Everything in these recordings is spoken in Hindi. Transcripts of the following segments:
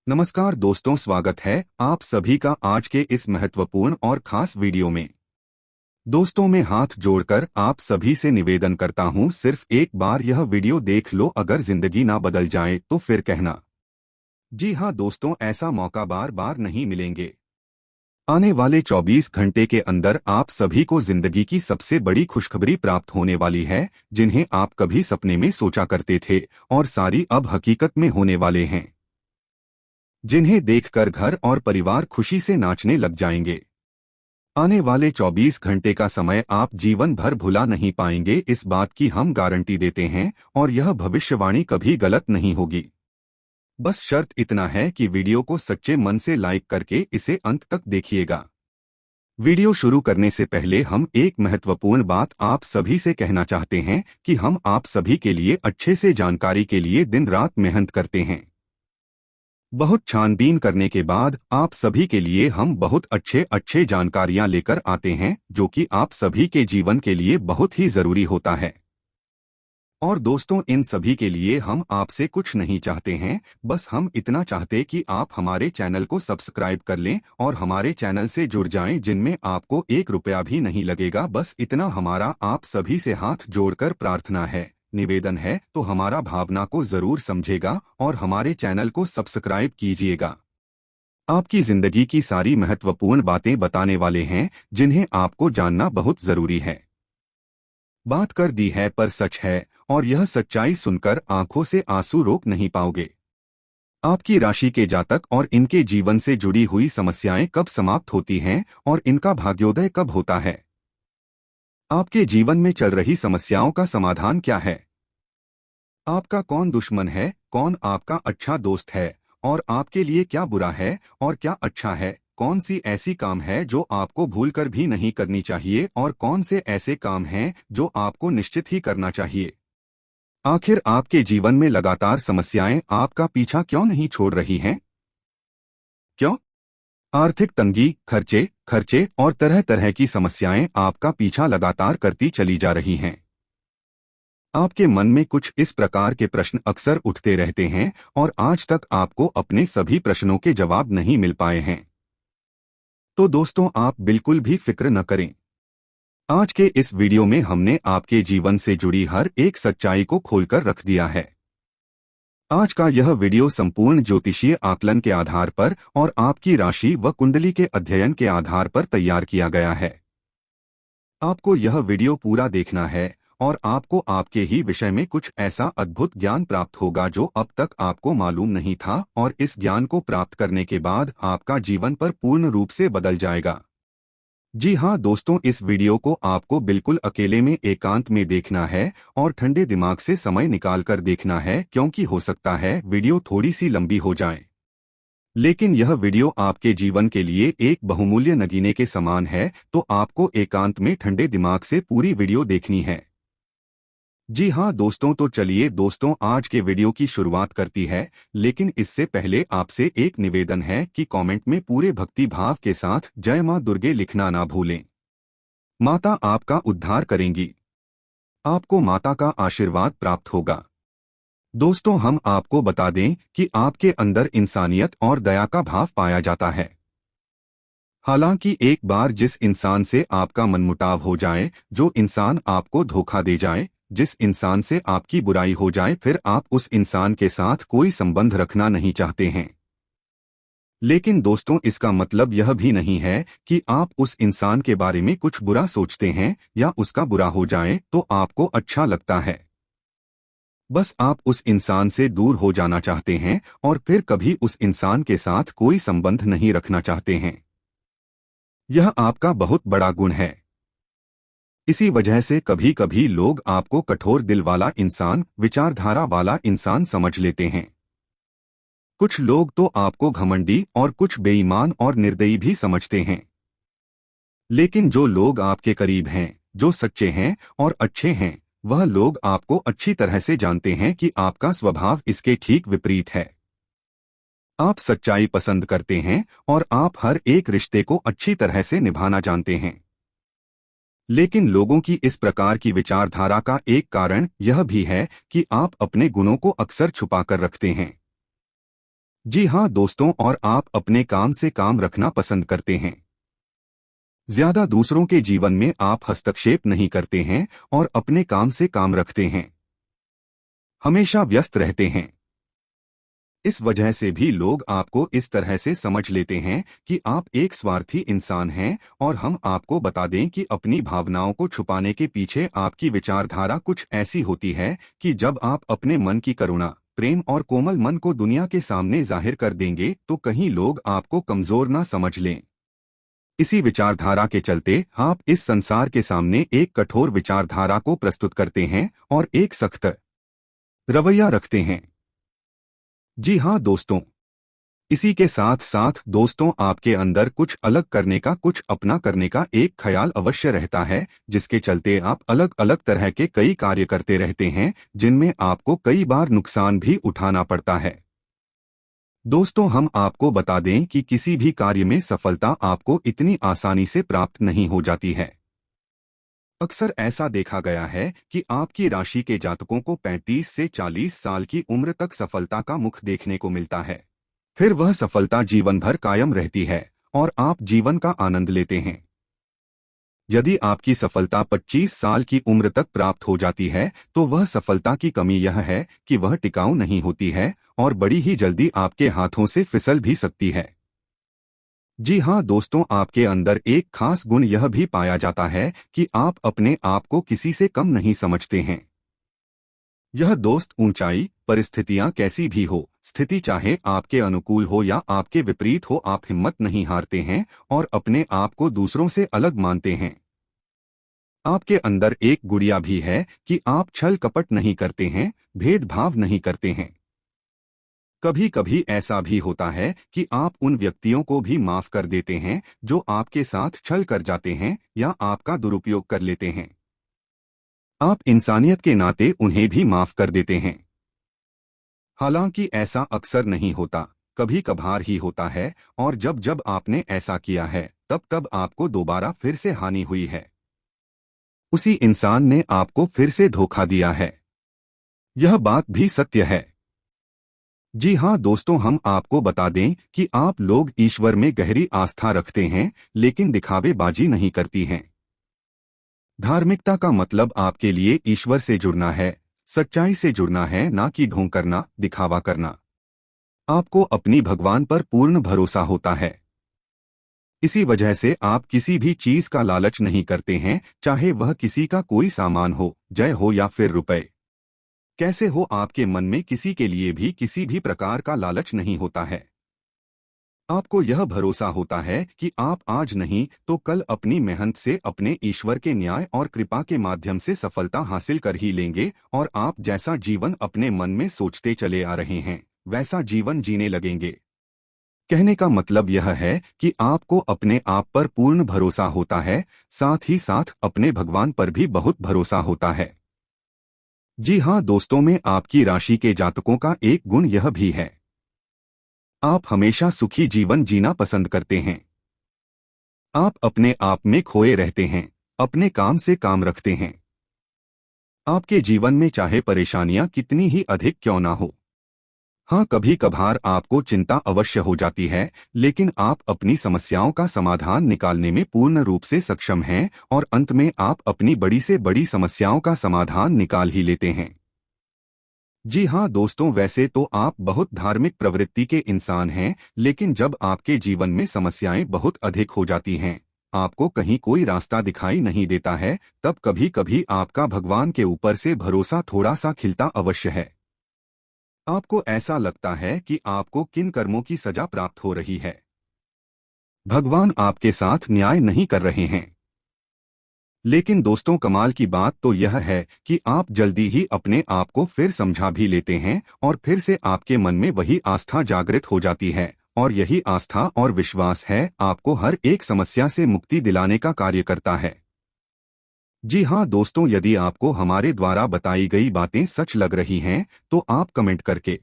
नमस्कार दोस्तों, स्वागत है आप सभी का आज के इस महत्वपूर्ण और खास वीडियो में। दोस्तों, मैं हाथ जोड़कर आप सभी से निवेदन करता हूं, सिर्फ एक बार यह वीडियो देख लो। अगर जिंदगी ना बदल जाए तो फिर कहना। जी हाँ दोस्तों, ऐसा मौका बार बार नहीं मिलेंगे। आने वाले 24 घंटे के अंदर आप सभी को जिंदगी की सबसे बड़ी खुशखबरी प्राप्त होने वाली है, जिन्हें आप कभी सपने में सोचा करते थे और सारी अब हकीकत में होने वाले हैं, जिन्हें देखकर घर और परिवार खुशी से नाचने लग जाएंगे। आने वाले 24 घंटे का समय आप जीवन भर भुला नहीं पाएंगे, इस बात की हम गारंटी देते हैं, और यह भविष्यवाणी कभी गलत नहीं होगी। बस शर्त इतना है कि वीडियो को सच्चे मन से लाइक करके इसे अंत तक देखिएगा। वीडियो शुरू करने से पहले हम एक महत्वपूर्ण बात आप सभी से कहना चाहते हैं कि हम आप सभी के लिए अच्छे से जानकारी के लिए दिन रात मेहनत करते हैं। बहुत छानबीन करने के बाद आप सभी के लिए हम बहुत अच्छे जानकारियां लेकर आते हैं, जो कि आप सभी के जीवन के लिए बहुत ही जरूरी होता है। और दोस्तों, इन सभी के लिए हम आपसे कुछ नहीं चाहते हैं, बस हम इतना चाहते कि आप हमारे चैनल को सब्सक्राइब कर लें और हमारे चैनल से जुड़ जाएं, जिनमें आपको 1 रुपया भी नहीं लगेगा। बस इतना हमारा आप सभी से हाथ जोड़कर प्रार्थना है, निवेदन है, तो हमारा भावना को जरूर समझेगा और हमारे चैनल को सब्सक्राइब कीजिएगा। आपकी जिंदगी की सारी महत्वपूर्ण बातें बताने वाले हैं, जिन्हें आपको जानना बहुत जरूरी है। बात कर दी है पर सच है, और यह सच्चाई सुनकर आंखों से आंसू रोक नहीं पाओगे। आपकी राशि के जातक और इनके जीवन से जुड़ी हुई समस्याएं कब समाप्त होती हैं और इनका भाग्योदय कब होता है। आपके जीवन में चल रही समस्याओं का समाधान क्या है। आपका कौन दुश्मन है, कौन आपका अच्छा दोस्त है, और आपके लिए क्या बुरा है और क्या अच्छा है। कौन सी ऐसी काम है जो आपको भूलकर भी नहीं करनी चाहिए, और कौन से ऐसे काम हैं जो आपको निश्चित ही करना चाहिए। आखिर आपके जीवन में लगातार समस्याएं आपका पीछा क्यों नहीं छोड़ रही हैं? क्यों? आर्थिक तंगी, खर्चे खर्चे और तरह तरह की समस्याएं आपका पीछा लगातार करती चली जा रही हैं। आपके मन में कुछ इस प्रकार के प्रश्न अक्सर उठते रहते हैं, और आज तक आपको अपने सभी प्रश्नों के जवाब नहीं मिल पाए हैं। तो दोस्तों, आप बिल्कुल भी फिक्र न करें। आज के इस वीडियो में हमने आपके जीवन से जुड़ी हर एक सच्चाई को खोलकर रख दिया है। आज का यह वीडियो संपूर्ण ज्योतिषीय आकलन के आधार पर और आपकी राशि व कुंडली के अध्ययन के आधार पर तैयार किया गया है। आपको यह वीडियो पूरा देखना है, और आपको आपके ही विषय में कुछ ऐसा अद्भुत ज्ञान प्राप्त होगा जो अब तक आपको मालूम नहीं था, और इस ज्ञान को प्राप्त करने के बाद आपका जीवन पर पूर्ण रूप से बदल जाएगा। जी हाँ दोस्तों, इस वीडियो को आपको बिल्कुल अकेले में एकांत में देखना है और ठंडे दिमाग से समय निकालकर देखना है, क्योंकि हो सकता है वीडियो थोड़ी सी लंबी हो जाए, लेकिन यह वीडियो आपके जीवन के लिए एक बहुमूल्य नगीने के समान है। तो आपको एकांत में ठंडे दिमाग से पूरी वीडियो देखनी है। जी हाँ दोस्तों, तो चलिए दोस्तों, आज के वीडियो की शुरुआत करती है। लेकिन इससे पहले आपसे एक निवेदन है कि कमेंट में पूरे भक्ति भाव के साथ जय मां दुर्गे लिखना ना भूलें। माता आपका उद्धार करेंगी। आपको माता का आशीर्वाद प्राप्त होगा। दोस्तों, हम आपको बता दें कि आपके अंदर इंसानियत और दया का भाव पाया जाता है। हालांकि एक बार जिस इंसान से आपका मनमुटाव हो जाए, जो इंसान आपको धोखा दे जाए, जिस इंसान से आपकी बुराई हो जाए, फिर आप उस इंसान के साथ कोई संबंध रखना नहीं चाहते हैं। लेकिन दोस्तों, इसका मतलब यह भी नहीं है कि आप उस इंसान के बारे में कुछ बुरा सोचते हैं या उसका बुरा हो जाए तो आपको अच्छा लगता है। बस आप उस इंसान से दूर हो जाना चाहते हैं और फिर कभी उस इंसान के साथ कोई संबंध नहीं रखना चाहते हैं। यह आपका बहुत बड़ा गुण है। इसी वजह से कभी कभी लोग आपको कठोर दिल वाला इंसान, विचारधारा वाला इंसान समझ लेते हैं। कुछ लोग तो आपको घमंडी और कुछ बेईमान और निर्दयी भी समझते हैं। लेकिन जो लोग आपके करीब हैं, जो सच्चे हैं और अच्छे हैं, वह लोग आपको अच्छी तरह से जानते हैं कि आपका स्वभाव इसके ठीक विपरीत है। आप सच्चाई पसंद करते हैं और आप हर एक रिश्ते को अच्छी तरह से निभाना जानते हैं। लेकिन लोगों की इस प्रकार की विचारधारा का एक कारण यह भी है कि आप अपने गुणों को अक्सर छुपाकर रखते हैं। जी हाँ दोस्तों, और आप अपने काम से काम रखना पसंद करते हैं। ज्यादा दूसरों के जीवन में आप हस्तक्षेप नहीं करते हैं और अपने काम से काम रखते हैं। हमेशा व्यस्त रहते हैं। इस वजह से भी लोग आपको इस तरह से समझ लेते हैं कि आप एक स्वार्थी इंसान हैं, और हम आपको बता दें कि अपनी भावनाओं को छुपाने के पीछे आपकी विचारधारा कुछ ऐसी होती है कि जब आप अपने मन की करुणा, प्रेम और कोमल मन को दुनिया के सामने जाहिर कर देंगे तो कहीं लोग आपको कमजोर ना समझ लें। इसी विचारधारा के चलते आप इस संसार के सामने एक कठोर विचारधारा को प्रस्तुत करते हैं और एक सख्त रवैया रखते हैं। जी हाँ दोस्तों, इसी के साथ साथ दोस्तों आपके अंदर कुछ अलग करने का, कुछ अपना करने का एक ख्याल अवश्य रहता है, जिसके चलते आप अलग अलग तरह के कई कार्य करते रहते हैं, जिनमें आपको कई बार नुकसान भी उठाना पड़ता है। दोस्तों हम आपको बता दें कि किसी भी कार्य में सफलता आपको इतनी आसानी से प्राप्त नहीं हो जाती है। अक्सर ऐसा देखा गया है कि आपकी राशि के जातकों को 35 से 40 साल की उम्र तक सफलता का मुख देखने को मिलता है। फिर वह सफलता जीवन भर कायम रहती है और आप जीवन का आनंद लेते हैं। यदि आपकी सफलता 25 साल की उम्र तक प्राप्त हो जाती है तो वह सफलता की कमी यह है कि वह टिकाऊ नहीं होती है और बड़ी ही जल्दी आपके हाथों से फिसल भी सकती है। जी हाँ दोस्तों, आपके अंदर एक खास गुण यह भी पाया जाता है कि आप अपने आप को किसी से कम नहीं समझते हैं। यह दोस्त ऊंचाई, परिस्थितियां कैसी भी हो, स्थिति चाहे आपके अनुकूल हो या आपके विपरीत हो, आप हिम्मत नहीं हारते हैं और अपने आप को दूसरों से अलग मानते हैं। आपके अंदर एक गुड़िया भी है कि आप छल कपट नहीं करते हैं, भेदभाव नहीं करते हैं। कभी कभी ऐसा भी होता है कि आप उन व्यक्तियों को भी माफ कर देते हैं जो आपके साथ छल कर जाते हैं या आपका दुरुपयोग कर लेते हैं। आप इंसानियत के नाते उन्हें भी माफ कर देते हैं। हालांकि ऐसा अक्सर नहीं होता, कभी कभार ही होता है, और जब जब आपने ऐसा किया है तब तब आपको दोबारा फिर से हानि हुई है। उसी इंसान ने आपको फिर से धोखा दिया है। यह बात भी सत्य है। जी हाँ दोस्तों, हम आपको बता दें कि आप लोग ईश्वर में गहरी आस्था रखते हैं, लेकिन दिखावेबाजी नहीं करती हैं। धार्मिकता का मतलब आपके लिए ईश्वर से जुड़ना है, सच्चाई से जुड़ना है, ना कि ढोंग करना, दिखावा करना। आपको अपनी भगवान पर पूर्ण भरोसा होता है। इसी वजह से आप किसी भी चीज का लालच नहीं करते हैं, चाहे वह किसी का कोई सामान हो, जय हो या फिर रुपए। कैसे हो, आपके मन में किसी के लिए भी किसी भी प्रकार का लालच नहीं होता है। आपको यह भरोसा होता है कि आप आज नहीं तो कल अपनी मेहनत से अपने ईश्वर के न्याय और कृपा के माध्यम से सफलता हासिल कर ही लेंगे, और आप जैसा जीवन अपने मन में सोचते चले आ रहे हैं वैसा जीवन जीने लगेंगे। कहने का मतलब यह है कि आपको अपने आप पर पूर्ण भरोसा होता है, साथ ही साथ अपने भगवान पर भी बहुत भरोसा होता है। जी हाँ दोस्तों, में आपकी राशि के जातकों का एक गुण यह भी है, आप हमेशा सुखी जीवन जीना पसंद करते हैं। आप अपने आप में खोए रहते हैं, अपने काम से काम रखते हैं। आपके जीवन में चाहे परेशानियां कितनी ही अधिक क्यों ना हो, हाँ कभी कभार आपको चिंता अवश्य हो जाती है, लेकिन आप अपनी समस्याओं का समाधान निकालने में पूर्ण रूप से सक्षम हैं और अंत में आप अपनी बड़ी से बड़ी समस्याओं का समाधान निकाल ही लेते हैं। जी हाँ दोस्तों, वैसे तो आप बहुत धार्मिक प्रवृत्ति के इंसान हैं, लेकिन जब आपके जीवन में समस्याएं बहुत अधिक हो जाती हैं, आपको कहीं कोई रास्ता दिखाई नहीं देता है, तब कभी कभी आपका भगवान के ऊपर से भरोसा थोड़ा सा खिलता अवश्य है। आपको ऐसा लगता है कि आपको किन कर्मों की सजा प्राप्त हो रही है। भगवान आपके साथ न्याय नहीं कर रहे हैं। लेकिन दोस्तों कमाल की बात तो यह है कि आप जल्दी ही अपने आप को फिर समझा भी लेते हैं और फिर से आपके मन में वही आस्था जागृत हो जाती है, और यही आस्था और विश्वास है आपको हर एक समस्या से मुक्ति दिलाने का कार्य करता है। जी हाँ दोस्तों, यदि आपको हमारे द्वारा बताई गई बातें सच लग रही हैं तो आप कमेंट करके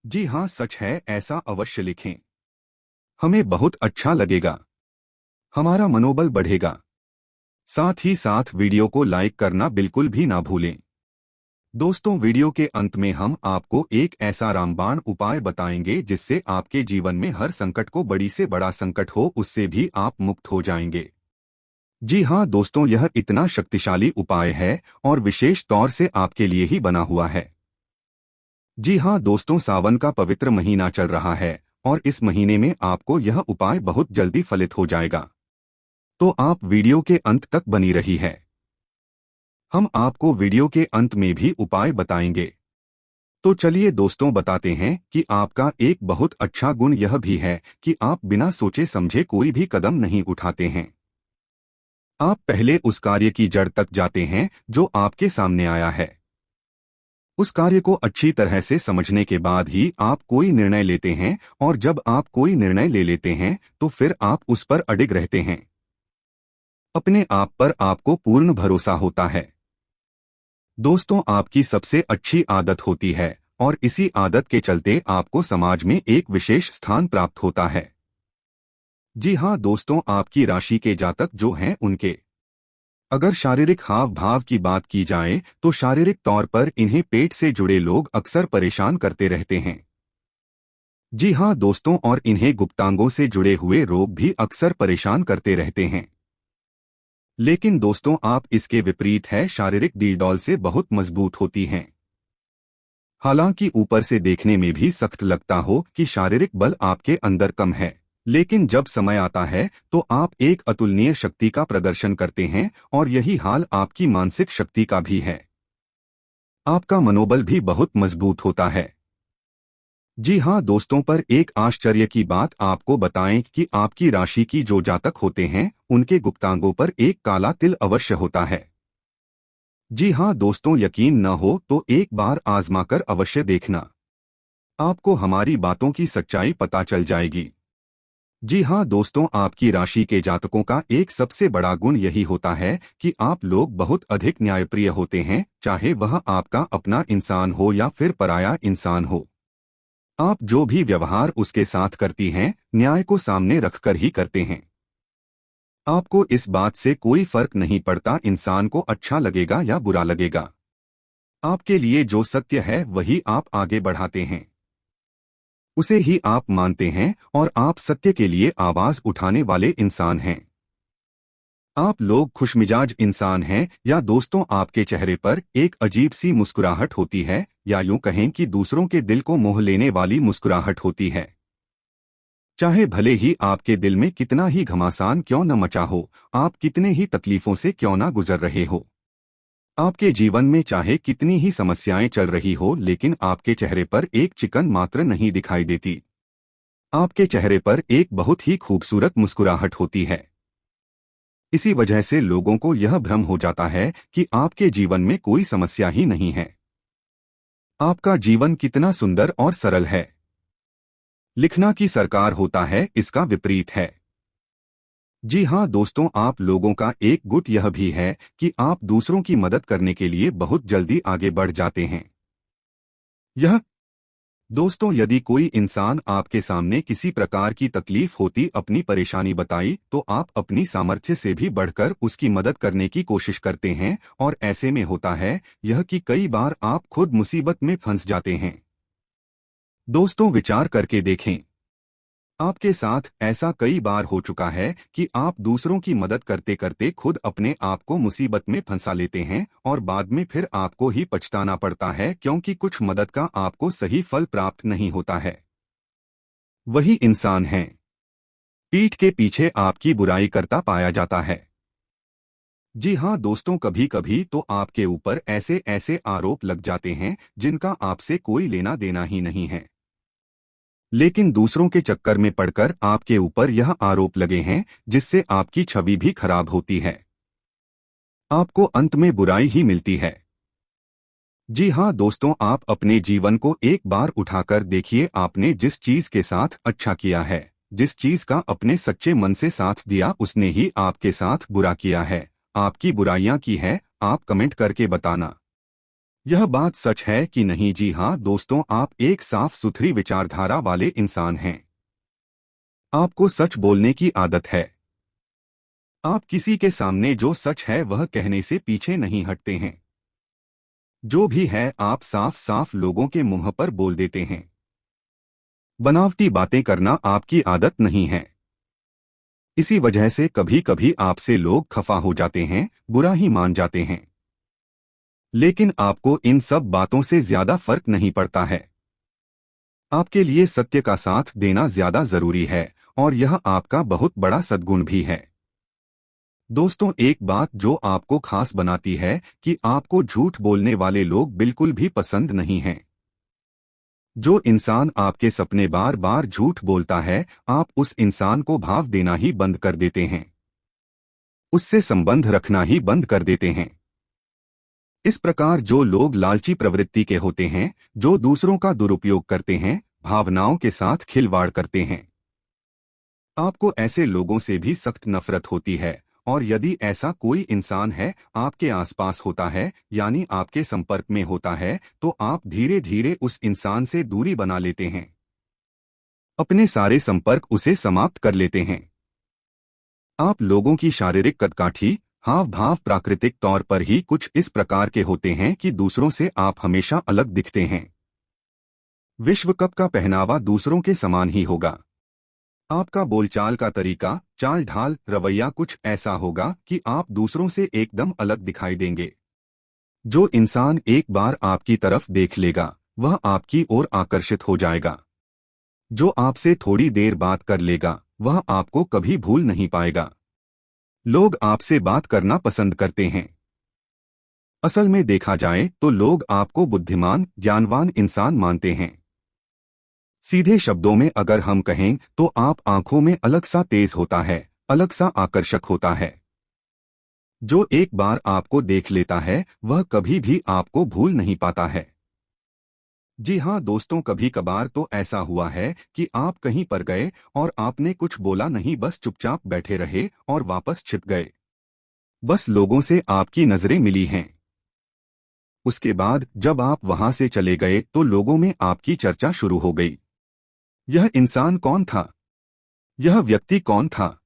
जी हाँ सच है ऐसा अवश्य लिखें। हमें बहुत अच्छा लगेगा, हमारा मनोबल बढ़ेगा। साथ ही साथ वीडियो को लाइक करना बिल्कुल भी ना भूलें। दोस्तों, वीडियो के अंत में हम आपको एक ऐसा रामबाण उपाय बताएंगे जिससे आपके जीवन में हर संकट को बड़ी से बड़ा संकट हो उससे भी आप मुक्त हो जाएंगे। जी हाँ दोस्तों, यह इतना शक्तिशाली उपाय है और विशेष तौर से आपके लिए ही बना हुआ है। जी हाँ दोस्तों, सावन का पवित्र महीना चल रहा है और इस महीने में आपको यह उपाय बहुत जल्दी फलित हो जाएगा। तो आप वीडियो के अंत तक बनी रही है। हम आपको वीडियो के अंत में भी उपाय बताएंगे। तो चलिए दोस्तों, बताते हैं कि आपका एक बहुत अच्छा गुण यह भी है कि आप बिना सोचे समझे कोई भी कदम नहीं उठाते हैं। आप पहले उस कार्य की जड़ तक जाते हैं जो आपके सामने आया है। उस कार्य को अच्छी तरह से समझने के बाद ही आप कोई निर्णय लेते हैं और जब आप कोई निर्णय ले लेते हैं तो फिर आप उस पर अडिग रहते हैं। अपने आप पर आपको पूर्ण भरोसा होता है। दोस्तों, आपकी सबसे अच्छी आदत होती है और इसी आदत के चलते आपको समाज में एक विशेष स्थान प्राप्त होता है। जी हाँ दोस्तों, आपकी राशि के जातक जो हैं उनके अगर शारीरिक हाव भाव की बात की जाए तो शारीरिक तौर पर इन्हें पेट से जुड़े लोग अक्सर परेशान करते रहते हैं। जी हाँ दोस्तों, और इन्हें गुप्तांगों से जुड़े हुए रोग भी अक्सर परेशान करते रहते हैं। लेकिन दोस्तों, आप इसके विपरीत है, शारीरिक डील से बहुत मजबूत होती हैं। हालांकि ऊपर से देखने में भी सख्त लगता हो कि शारीरिक बल आपके अंदर कम है, लेकिन जब समय आता है तो आप एक अतुलनीय शक्ति का प्रदर्शन करते हैं और यही हाल आपकी मानसिक शक्ति का भी है। आपका मनोबल भी बहुत मजबूत होता है। जी हाँ दोस्तों, पर एक आश्चर्य की बात आपको बताएं कि आपकी राशि की जो जातक होते हैं उनके गुप्तांगों पर एक काला तिल अवश्य होता है। जी हाँ दोस्तों, यकीन न हो तो एक बार आजमाकर अवश्य देखना। आपको हमारी बातों की सच्चाई पता चल जाएगी। जी हाँ दोस्तों, आपकी राशि के जातकों का एक सबसे बड़ा गुण यही होता है कि आप लोग बहुत अधिक न्यायप्रिय होते हैं, चाहे वह आपका अपना इंसान हो या फिर पराया इंसान हो। आप जो भी व्यवहार उसके साथ करती हैं, न्याय को सामने रखकर ही करते हैं। आपको इस बात से कोई फर्क नहीं पड़ता इंसान को अच्छा लगेगा या बुरा लगेगा। आपके लिए जो सत्य है वही आप आगे बढ़ाते हैं, उसे ही आप मानते हैं और आप सत्य के लिए आवाज उठाने वाले इंसान हैं। आप लोग खुशमिजाज इंसान हैं या दोस्तों, आपके चेहरे पर एक अजीब सी मुस्कुराहट होती है या यूं कहें कि दूसरों के दिल को मोह लेने वाली मुस्कुराहट होती है। चाहे भले ही आपके दिल में कितना ही घमासान क्यों न मचा हो, आप कितने ही तकलीफों से क्यों न गुजर रहे हो, आपके जीवन में चाहे कितनी ही समस्याएं चल रही हो, लेकिन आपके चेहरे पर एक चिकन मात्र नहीं दिखाई देती। आपके चेहरे पर एक बहुत ही खूबसूरत मुस्कुराहट होती है। इसी वजह से लोगों को यह भ्रम हो जाता है कि आपके जीवन में कोई समस्या ही नहीं है। आपका जीवन कितना सुंदर और सरल है। लिखना की सरकार होता है, इसका विपरीत है। जी हाँ दोस्तों, आप लोगों का एक गुट यह भी है कि आप दूसरों की मदद करने के लिए बहुत जल्दी आगे बढ़ जाते हैं। यह दोस्तों, यदि कोई इंसान आपके सामने किसी प्रकार की तकलीफ होती अपनी परेशानी बताई तो आप अपनी सामर्थ्य से भी बढ़कर उसकी मदद करने की कोशिश करते हैं और ऐसे में होता है यह कि कई बार आप खुद मुसीबत में फंस जाते हैं। दोस्तों, विचार करके देखें, आपके साथ ऐसा कई बार हो चुका है कि आप दूसरों की मदद करते करते खुद अपने आप को मुसीबत में फंसा लेते हैं और बाद में फिर आपको ही पछताना पड़ता है क्योंकि कुछ मदद का आपको सही फल प्राप्त नहीं होता है। वही इंसान है पीठ के पीछे आपकी बुराई करता पाया जाता है। जी हाँ दोस्तों, कभी कभी तो आपके ऊपर ऐसे ऐसे आरोप लग जाते हैं जिनका आपसे कोई लेना देना ही नहीं है, लेकिन दूसरों के चक्कर में पड़कर आपके ऊपर यह आरोप लगे हैं जिससे आपकी छवि भी खराब होती है। आपको अंत में बुराई ही मिलती है। जी हाँ दोस्तों, आप अपने जीवन को एक बार उठाकर देखिए, आपने जिस चीज के साथ अच्छा किया है, जिस चीज का अपने सच्चे मन से साथ दिया, उसने ही आपके साथ बुरा किया है, आपकी बुराइयां की है। आप कमेंट करके बताना, यह बात सच है कि नहीं। जी हाँ दोस्तों, आप एक साफ सुथरी विचारधारा वाले इंसान हैं। आपको सच बोलने की आदत है। आप किसी के सामने जो सच है वह कहने से पीछे नहीं हटते हैं। जो भी है आप साफ साफ लोगों के मुंह पर बोल देते हैं। बनावटी बातें करना आपकी आदत नहीं है। इसी वजह से कभी कभी आपसे लोग खफा हो जाते हैं, बुरा ही मान जाते हैं। लेकिन आपको इन सब बातों से ज्यादा फर्क नहीं पड़ता है। आपके लिए सत्य का साथ देना ज्यादा जरूरी है, और यह आपका बहुत बड़ा सद्गुण भी है। दोस्तों, एक बात जो आपको खास बनाती है कि आपको झूठ बोलने वाले लोग बिल्कुल भी पसंद नहीं हैं। जो इंसान आपके सपने बार बार झूठ बोलता है, आप उस इंसान को भाव देना ही बंद कर देते हैं। उससे संबंध रखना ही बंद कर देते हैं। इस प्रकार जो लोग लालची प्रवृत्ति के होते हैं, जो दूसरों का दुरुपयोग करते हैं, भावनाओं के साथ खिलवाड़ करते हैं, आपको ऐसे लोगों से भी सख्त नफरत होती है। और यदि ऐसा कोई इंसान है आपके आसपास होता है, यानी आपके संपर्क में होता है, तो आप धीरे धीरे उस इंसान से दूरी बना लेते हैं। अपने सारे संपर्क उसे समाप्त कर लेते हैं। आप लोगों की शारीरिक कदकाठी, हाव भाव प्राकृतिक तौर पर ही कुछ इस प्रकार के होते हैं कि दूसरों से आप हमेशा अलग दिखते हैं। विश्व कप का पहनावा दूसरों के समान ही होगा। आपका बोलचाल का तरीका, चाल ढाल, रवैया कुछ ऐसा होगा कि आप दूसरों से एकदम अलग दिखाई देंगे। जो इंसान एक बार आपकी तरफ देख लेगा, वह आपकी ओर आकर्षित हो जाएगा। जो आपसे थोड़ी देर बात कर लेगा, वह आपको कभी भूल नहीं पाएगा। लोग आपसे बात करना पसंद करते हैं। असल में देखा जाए तो लोग आपको बुद्धिमान, ज्ञानवान इंसान मानते हैं। सीधे शब्दों में अगर हम कहें तो आप आंखों में अलग सा तेज होता है, अलग सा आकर्षक होता है। जो एक बार आपको देख लेता है, वह कभी भी आपको भूल नहीं पाता है। जी हाँ दोस्तों, कभी कभार तो ऐसा हुआ है कि आप कहीं पर गए और आपने कुछ बोला नहीं, बस चुपचाप बैठे रहे और वापस छिप गए। बस लोगों से आपकी नजरें मिली हैं। उसके बाद जब आप वहां से चले गए तो लोगों में आपकी चर्चा शुरू हो गई। यह इंसान कौन था? यह व्यक्ति कौन था?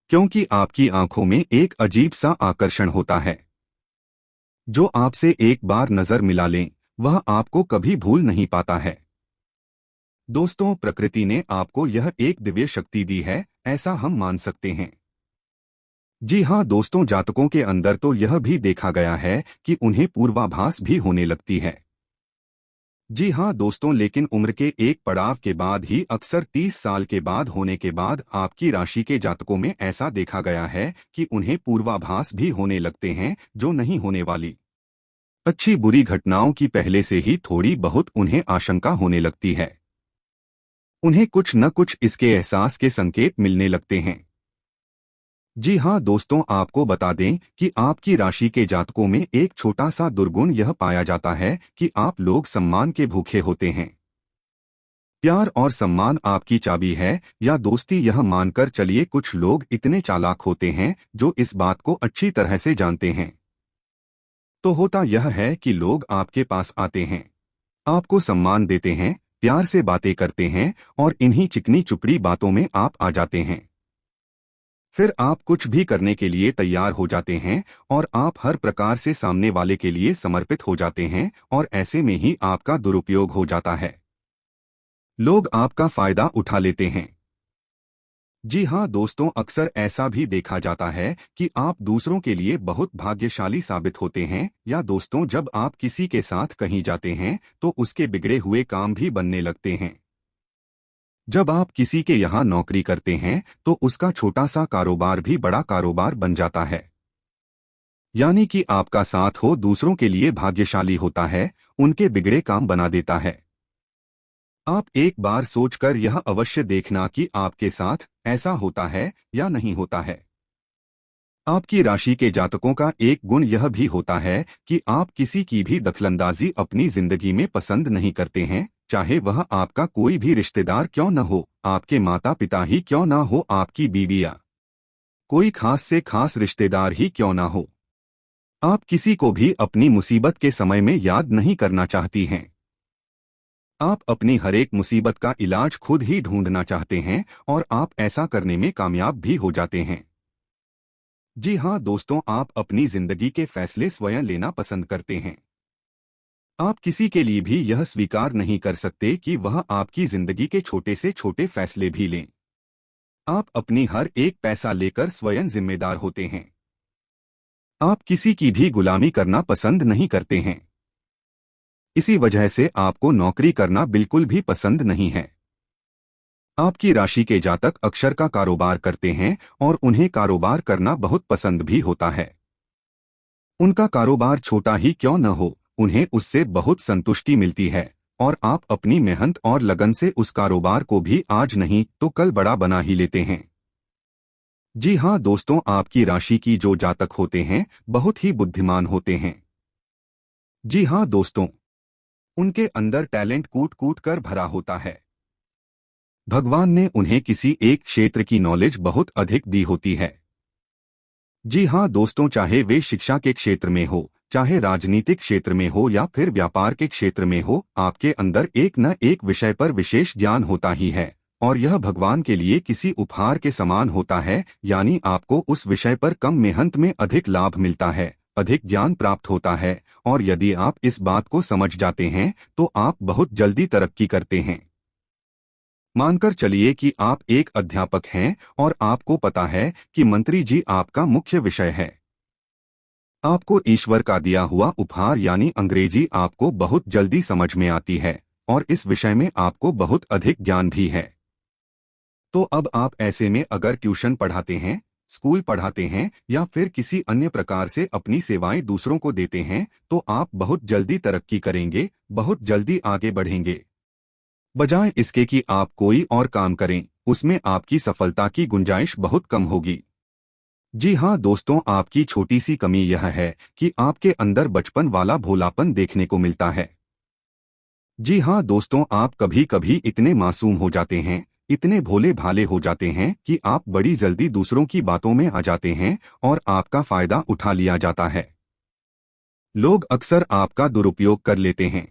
क्योंकि आपकी आंखों में एक अजीब सा आकर्षण होता है। जो आपसे एक बार नजर मिला लें, वह आपको कभी भूल नहीं पाता है। दोस्तों, प्रकृति ने आपको यह एक दिव्य शक्ति दी है, ऐसा हम मान सकते हैं। जी हाँ दोस्तों, जातकों के अंदर तो यह भी देखा गया है कि उन्हें पूर्वाभास भी होने लगती है। जी हाँ दोस्तों, लेकिन उम्र के एक पड़ाव के बाद ही, अक्सर 30 साल के बाद होने के बाद, आपकी राशि के जातकों में ऐसा देखा गया है कि उन्हें पूर्वाभास भी होने लगते हैं जो नहीं होने वाली। अच्छी बुरी घटनाओं की पहले से ही थोड़ी बहुत उन्हें आशंका होने लगती है। उन्हें कुछ न कुछ इसके एहसास के संकेत मिलने लगते हैं। जी हाँ दोस्तों, आपको बता दें कि आपकी राशि के जातकों में एक छोटा सा दुर्गुण यह पाया जाता है कि आप लोग सम्मान के भूखे होते हैं। प्यार और सम्मान आपकी चाबी है या दोस्ती, यह मानकर चलिए कुछ लोग इतने चालाक होते हैं जो इस बात को अच्छी तरह से जानते हैं। तो होता यह है कि लोग आपके पास आते हैं, आपको सम्मान देते हैं, प्यार से बातें करते हैं, और इन्हीं चिकनी चुपड़ी बातों में आप आ जाते हैं। फिर आप कुछ भी करने के लिए तैयार हो जाते हैं और आप हर प्रकार से सामने वाले के लिए समर्पित हो जाते हैं, और ऐसे में ही आपका दुरुपयोग हो जाता है। लोग आपका फायदा उठा लेते हैं। जी हाँ दोस्तों, अक्सर ऐसा भी देखा जाता है कि आप दूसरों के लिए बहुत भाग्यशाली साबित होते हैं। या दोस्तों, जब आप किसी के साथ कहीं जाते हैं तो उसके बिगड़े हुए काम भी बनने लगते हैं। जब आप किसी के यहाँ नौकरी करते हैं तो उसका छोटा सा कारोबार भी बड़ा कारोबार बन जाता है। यानी कि आपका साथ हो दूसरों के लिए भाग्यशाली होता है, उनके बिगड़े काम बना देता है। आप एक बार सोचकर यह अवश्य देखना कि आपके साथ ऐसा होता है या नहीं होता है। आपकी राशि के जातकों का एक गुण यह भी होता है कि आप किसी की भी दखलंदाजी अपनी जिंदगी में पसंद नहीं करते हैं, चाहे वह आपका कोई भी रिश्तेदार क्यों न हो, आपके माता पिता ही क्यों ना हो, आपकी बीवी या कोई खास से खास रिश्तेदार ही क्यों ना हो। आप किसी को भी अपनी मुसीबत के समय में याद नहीं करना चाहती हैं। आप अपनी हर एक मुसीबत का इलाज खुद ही ढूंढना चाहते हैं, और आप ऐसा करने में कामयाब भी हो जाते हैं। जी हाँ दोस्तों, आप अपनी जिंदगी के फैसले स्वयं लेना पसंद करते हैं। आप किसी के लिए भी यह स्वीकार नहीं कर सकते कि वह आपकी जिंदगी के छोटे से छोटे फैसले भी लें। आप अपनी हर एक पैसा लेकर स्वयं जिम्मेदार होते हैं। आप किसी की भी गुलामी करना पसंद नहीं करते हैं। इसी वजह से आपको नौकरी करना बिल्कुल भी पसंद नहीं है। आपकी राशि के जातक अक्षर का कारोबार करते हैं और उन्हें कारोबार करना बहुत पसंद भी होता है। उनका कारोबार छोटा ही क्यों न हो, उन्हें उससे बहुत संतुष्टि मिलती है और आप अपनी मेहनत और लगन से उस कारोबार को भी आज नहीं तो कल बड़ा बना ही लेते हैं। जी हाँ दोस्तों, आपकी राशि की जो जातक होते हैं बहुत ही बुद्धिमान होते हैं। जी हाँ दोस्तों, उनके अंदर टैलेंट कूट कूट कर भरा होता है। भगवान ने उन्हें किसी एक क्षेत्र की नॉलेज बहुत अधिक दी होती है। जी हाँ दोस्तों, चाहे वे शिक्षा के क्षेत्र में हो, चाहे राजनीतिक क्षेत्र में हो या फिर व्यापार के क्षेत्र में हो, आपके अंदर एक न एक विषय पर विशेष ज्ञान होता ही है और यह भगवान के लिए किसी उपहार के समान होता है। यानी आपको उस विषय पर कम मेहनत में अधिक लाभ मिलता है, अधिक ज्ञान प्राप्त होता है और यदि आप इस बात को समझ जाते हैं तो आप बहुत जल्दी तरक्की करते हैं। मानकर चलिए कि आप एक अध्यापक हैं और आपको पता है कि मंत्री जी आपका मुख्य विषय है। आपको ईश्वर का दिया हुआ उपहार यानी अंग्रेजी आपको बहुत जल्दी समझ में आती है और इस विषय में आपको बहुत अधिक ज्ञान भी है। तो अब आप ऐसे में अगर ट्यूशन पढ़ाते हैं, स्कूल पढ़ाते हैं या फिर किसी अन्य प्रकार से अपनी सेवाएं दूसरों को देते हैं तो आप बहुत जल्दी तरक्की करेंगे, बहुत जल्दी आगे बढ़ेंगे। बजाय इसके कि आप कोई और काम करें, उसमें आपकी सफलता की गुंजाइश बहुत कम होगी। जी हाँ दोस्तों, आपकी छोटी सी कमी यह है कि आपके अंदर बचपन वाला भोलापन देखने को मिलता है। जी हाँ दोस्तों, आप कभी कभी इतने मासूम हो जाते हैं, इतने भोले भाले हो जाते हैं कि आप बड़ी जल्दी दूसरों की बातों में आ जाते हैं और आपका फायदा उठा लिया जाता है। लोग अक्सर आपका दुरुपयोग कर लेते हैं।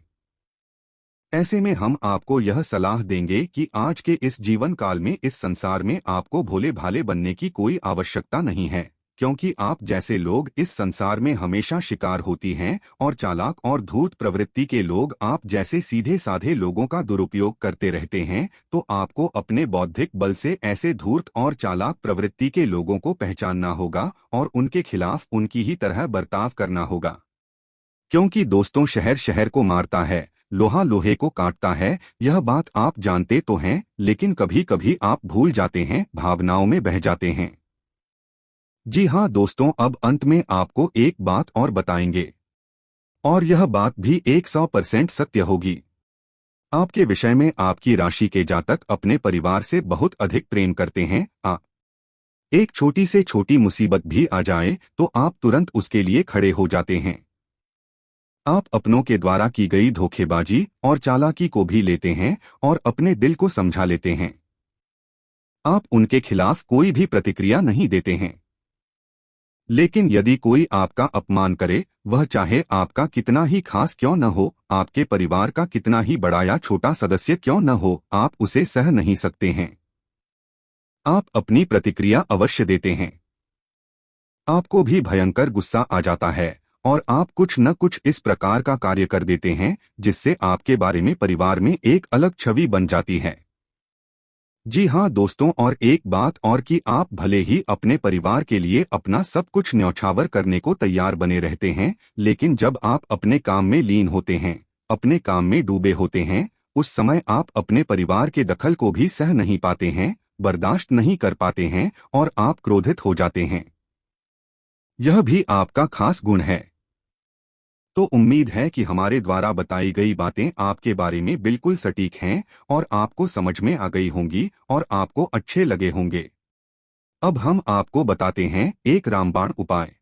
ऐसे में हम आपको यह सलाह देंगे कि आज के इस जीवन काल में, इस संसार में आपको भोले भाले बनने की कोई आवश्यकता नहीं है, क्योंकि आप जैसे लोग इस संसार में हमेशा शिकार होती हैं और चालाक और धूर्त प्रवृत्ति के लोग आप जैसे सीधे साधे लोगों का दुरुपयोग करते रहते हैं। तो आपको अपने बौद्धिक बल से ऐसे धूर्त और चालाक प्रवृत्ति के लोगों को पहचानना होगा और उनके खिलाफ उनकी ही तरह बर्ताव करना होगा। क्योंकि दोस्तों, शहर शहर को मारता है, लोहा लोहे को काटता है, यह बात आप जानते तो हैं, लेकिन कभी कभी आप भूल जाते हैं, भावनाओं में बह जाते हैं। जी हाँ दोस्तों, अब अंत में आपको एक बात और बताएंगे और यह बात भी 100% सत्य होगी। आपके विषय में आपकी राशि के जातक अपने परिवार से बहुत अधिक प्रेम करते हैं। एक छोटी से छोटी मुसीबत भी आ जाए तो आप तुरंत उसके लिए खड़े हो जाते हैं। आप अपनों के द्वारा की गई धोखेबाजी और चालाकी को भी लेते हैं और अपने दिल को समझा लेते हैं। आप उनके खिलाफ कोई भी प्रतिक्रिया नहीं देते हैं। लेकिन यदि कोई आपका अपमान करे, वह चाहे आपका कितना ही खास क्यों न हो, आपके परिवार का कितना ही बड़ा या छोटा सदस्य क्यों न हो, आप उसे सह नहीं सकते हैं। आप अपनी प्रतिक्रिया अवश्य देते हैं। आपको भी भयंकर गुस्सा आ जाता है और आप कुछ न कुछ इस प्रकार का कार्य कर देते हैं जिससे आपके बारे में परिवार में एक अलग छवि बन जाती है। जी हाँ दोस्तों, और एक बात और कि आप भले ही अपने परिवार के लिए अपना सब कुछ न्यौछावर करने को तैयार बने रहते हैं, लेकिन जब आप अपने काम में लीन होते हैं, अपने काम में डूबे होते हैं, उस समय आप अपने परिवार के दखल को भी सह नहीं पाते हैं, बर्दाश्त नहीं कर पाते हैं और आप क्रोधित हो जाते हैं। यह भी आपका खास गुण है। तो उम्मीद है कि हमारे द्वारा बताई गई बातें आपके बारे में बिल्कुल सटीक हैं और आपको समझ में आ गई होंगी और आपको अच्छे लगे होंगे। अब हम आपको बताते हैं एक रामबाण उपाय।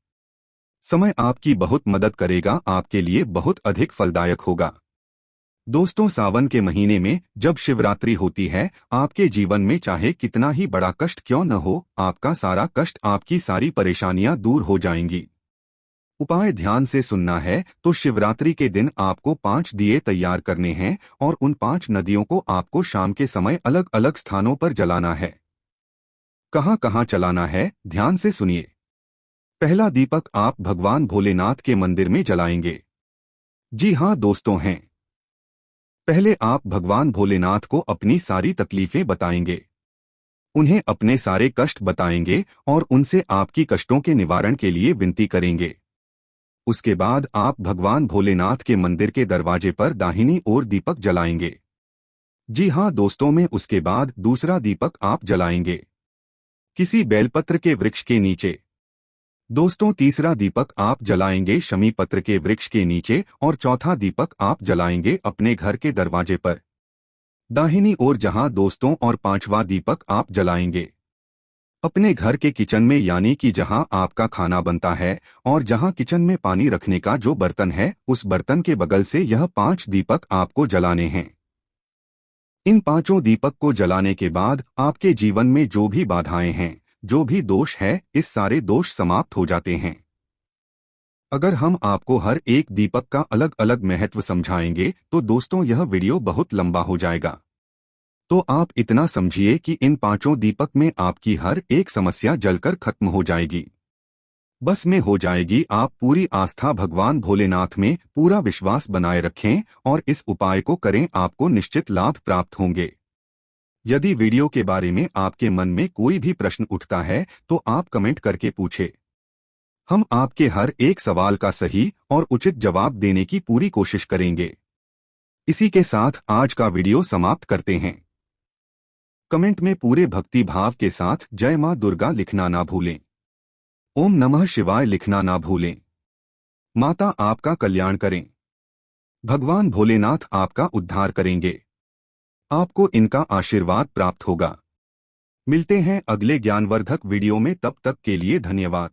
समय आपकी बहुत मदद करेगा, आपके लिए बहुत अधिक फलदायक होगा। दोस्तों, सावन के महीने में जब शिवरात्रि होती है, आपके जीवन में चाहे कितना ही बड़ा कष्ट क्यों न हो, आपका सारा कष्ट, आपकी सारी परेशानियां दूर हो जाएंगी। उपाय ध्यान से सुनना है तो शिवरात्रि के दिन आपको 5 दिए तैयार करने हैं और उन 5 नदियों को आपको शाम के समय अलग अलग स्थानों पर जलाना है। कहाँ कहाँ चलाना है, ध्यान से सुनिए। पहला दीपक आप भगवान भोलेनाथ के मंदिर में जलाएंगे। जी हाँ दोस्तों हैं। पहले आप भगवान भोलेनाथ को अपनी सारी तकलीफें बताएंगे, उन्हें अपने सारे कष्ट बताएंगे और उनसे आपकी कष्टों के निवारण के लिए विनती करेंगे। उसके बाद आप भगवान भोलेनाथ के मंदिर के दरवाजे पर दाहिनी ओर दीपक जलाएंगे। जी हाँ दोस्तों में उसके बाद दूसरा दीपक आप जलाएंगे किसी बेलपत्र के वृक्ष के नीचे। दोस्तों तीसरा दीपक आप जलाएंगे शमी पत्र के वृक्ष के नीचे और चौथा दीपक आप जलाएंगे अपने घर के दरवाजे पर दाहिनी ओर जहां दोस्तों और पांचवा दीपक आप जलाएंगे अपने घर के किचन में, यानी कि जहां आपका खाना बनता है और जहां किचन में पानी रखने का जो बर्तन है उस बर्तन के बगल से यह 5 दीपक आपको जलाने हैं। इन 5 दीपक को जलाने के बाद आपके जीवन में जो भी बाधाएं हैं, जो भी दोष है, इस सारे दोष समाप्त हो जाते हैं। अगर हम आपको हर एक दीपक का अलग अलग महत्व समझाएंगे तो दोस्तों यह वीडियो बहुत लंबा हो जाएगा। तो आप इतना समझिए कि इन 5 दीपक में आपकी हर एक समस्या जलकर खत्म हो जाएगी, बस में हो जाएगी। आप पूरी आस्था भगवान भोलेनाथ में पूरा विश्वास बनाए रखें और इस उपाय को करें, आपको निश्चित लाभ प्राप्त होंगे। यदि वीडियो के बारे में आपके मन में कोई भी प्रश्न उठता है तो आप कमेंट करके पूछे, हम आपके हर एक सवाल का सही और उचित जवाब देने की पूरी कोशिश करेंगे। इसी के साथ आज का वीडियो समाप्त करते हैं। कमेंट में पूरे भक्ति भाव के साथ जय मां दुर्गा लिखना ना भूलें, ओम नमः शिवाय लिखना ना भूलें। माता आपका कल्याण करें, भगवान भोलेनाथ आपका उद्धार करेंगे, आपको इनका आशीर्वाद प्राप्त होगा। मिलते हैं अगले ज्ञानवर्धक वीडियो में, तब तक के लिए धन्यवाद।